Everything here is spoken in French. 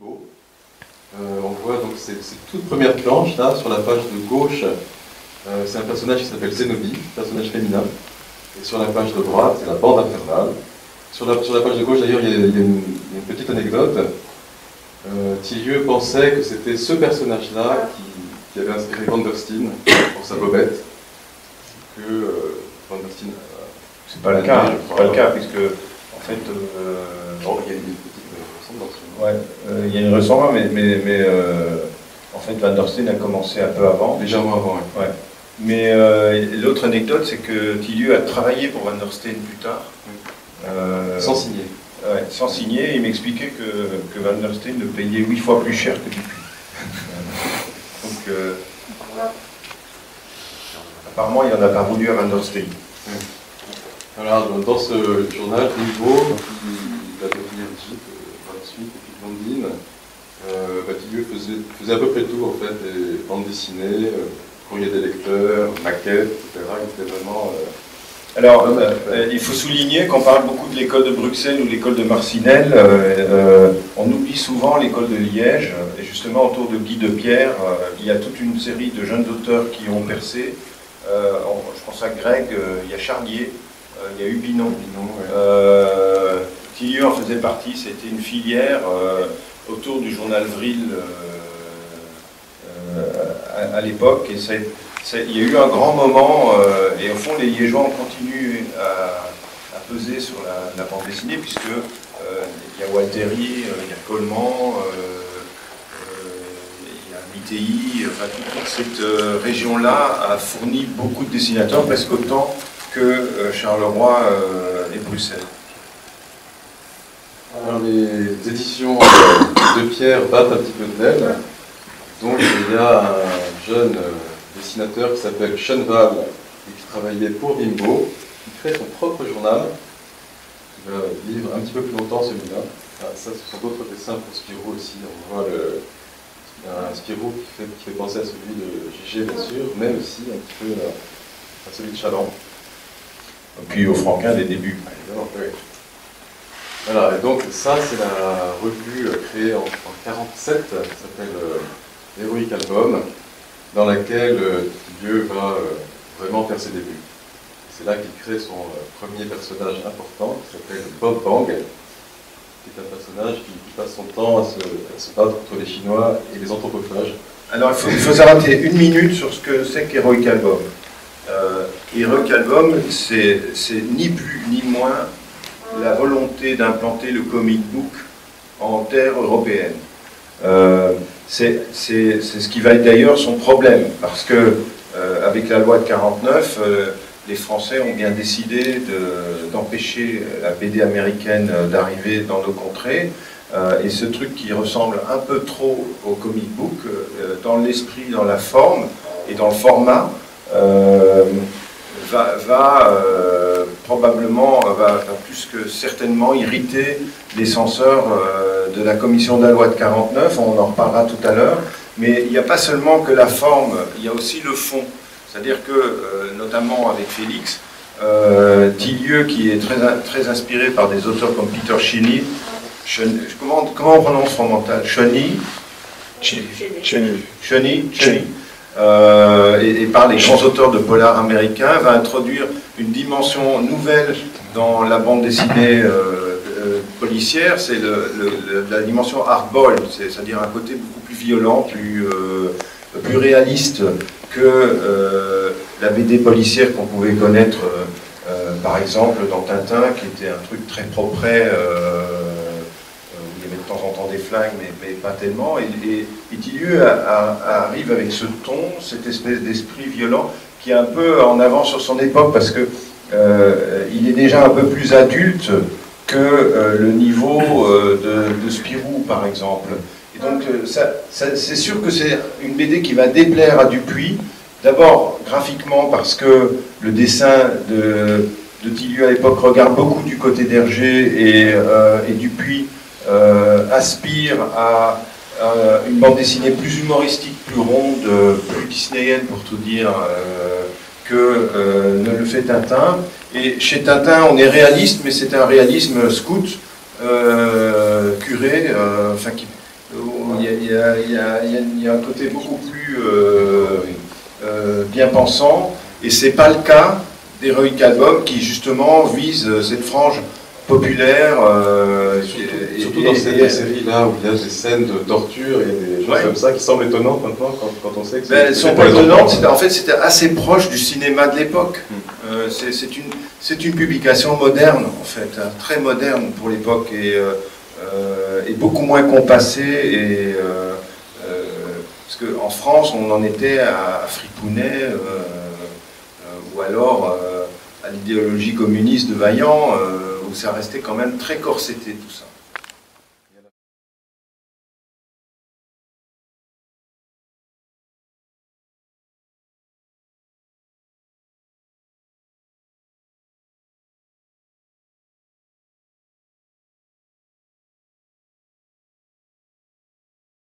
Rimbaud. On voit donc ces toutes premières planches là, sur la page de gauche, c'est un personnage qui s'appelle Zénobie, personnage féminin. Et sur la page de droite, c'est la bande infernale. Sur la page de gauche, d'ailleurs, il y a une petite anecdote. Tillieu pensait que c'était ce personnage-là qui avait inspiré Van der Steen pour sa bobette. Que Van der Steen... c'est pas le cas, puisque, en fait... bon, il y a une petite ressemblance. Ouais, il y a une ressemblance, mais en fait, Van der Steen a commencé un peu avant. Légèrement avant, oui. Ouais. Mais l'autre anecdote, c'est que Tillieu a travaillé pour Van der Steen plus tard. Sans signer. Ouais, sans signer, il m'expliquait que Van der Steen le payait 8 fois plus cher que Dupuy. Donc, apparemment, il n'en a pas voulu à Van der Steen. Alors, dans ce journal, Rimbaud, il va devenir Gide par la suite, et puis Blondine, Tillieu faisait à peu près tout, en fait, des bandes dessinées, courrier des lecteurs, maquettes, etc. Il était vraiment... Alors, il faut souligner qu'on parle beaucoup de l'école de Bruxelles ou l'école de Marcinelle. On oublie souvent l'école de Liège. Et justement, autour de Guy de Pierre, il y a toute une série de jeunes auteurs qui ont percé. Je pense à Greg, il y a Charlier, il y a Hubinon. Tillieu en faisait partie. C'était une filière autour du journal Vril à l'époque. Et il y a eu un grand moment, et au fond les Liégeois ont continué à peser sur la bande dessinée, puisque il y a Walteri, il y a Coleman, il y a Mittei, enfin toute cette région-là a fourni beaucoup de dessinateurs, presque autant que Charleroi et Bruxelles. Alors les éditions de Pierre battent un petit peu de l'aile, donc il y a un jeune dessinateur qui s'appelle Schoenwald et qui travaillait pour Rimbaud, qui crée son propre journal, qui va vivre un petit peu plus longtemps celui-là. Ça, ce sont d'autres dessins pour Spirou aussi. On voit un Spirou qui fait penser à celui de Gégé, bien sûr, mais aussi un petit peu à celui de Chaland. Et puis au Franquin des débuts. Oui. Voilà, et donc ça c'est la revue créée en 1947, qui s'appelle Heroic Album, dans laquelle Tillieu va vraiment faire ses débuts. C'est là qu'il crée son premier personnage important, qui s'appelle Bob Bang, qui est un personnage qui passe son temps à se battre contre les Chinois et les anthropophages. Alors il faut s'arrêter une minute sur ce que c'est qu'Heroic Album. Heroic Album, c'est ni plus ni moins la volonté d'implanter le comic book en terre européenne. C'est ce qui va être d'ailleurs son problème, parce que avec la loi de 49, les Français ont bien décidé d'empêcher la BD américaine d'arriver dans nos contrées, et ce truc qui ressemble un peu trop au comic book, dans l'esprit, dans la forme et dans le format, probablement, va plus que certainement irriter les censeurs de la commission de la loi de 49, on en reparlera tout à l'heure, mais il n'y a pas seulement que la forme, il y a aussi le fond, c'est-à-dire que, notamment avec Félix, Tillieu, qui est très inspiré par des auteurs comme Peter Cheney, comment on prononce son mental? Cheney, et par les grands auteurs de polar américains, va introduire une dimension nouvelle dans la bande dessinée policière, c'est la dimension hardball, c'est-à-dire un côté beaucoup plus violent, plus réaliste que la BD policière qu'on pouvait connaître, par exemple, dans Tintin, qui était un truc très propre, où il y avait de temps en temps des flingues, mais pas tellement. Et Tillieu arrive avec ce ton, cette espèce d'esprit violent, qui est un peu en avance sur son époque, parce que il est déjà un peu plus adulte que le niveau de Spirou, par exemple. Et donc, c'est sûr que c'est une BD qui va déplaire à Dupuy, d'abord graphiquement, parce que le dessin de Tillieu à l'époque regarde beaucoup du côté d'Hergé, et Dupuy aspire à une bande dessinée plus humoristique, plus ronde, plus disneyenne, pour tout dire, que ne le fait Tintin. Et chez Tintin, on est réaliste, mais c'est un réalisme scout, curé, enfin, Il y a un côté beaucoup plus bien pensant, et c'est pas le cas d'Heroic Album qui justement vise cette frange populaire. Surtout dans cette série-là où il y a des scènes de torture, il y a des choses comme ça qui semblent étonnantes maintenant quand on sait que elles sont pas étonnantes, en fait c'était assez proche du cinéma de l'époque. C'est une publication moderne en fait, hein, très moderne pour l'époque et beaucoup moins compassée. Parce qu'en France on en était à Fripounet ou alors à l'idéologie communiste de Vaillant, où ça restait quand même très corseté tout ça.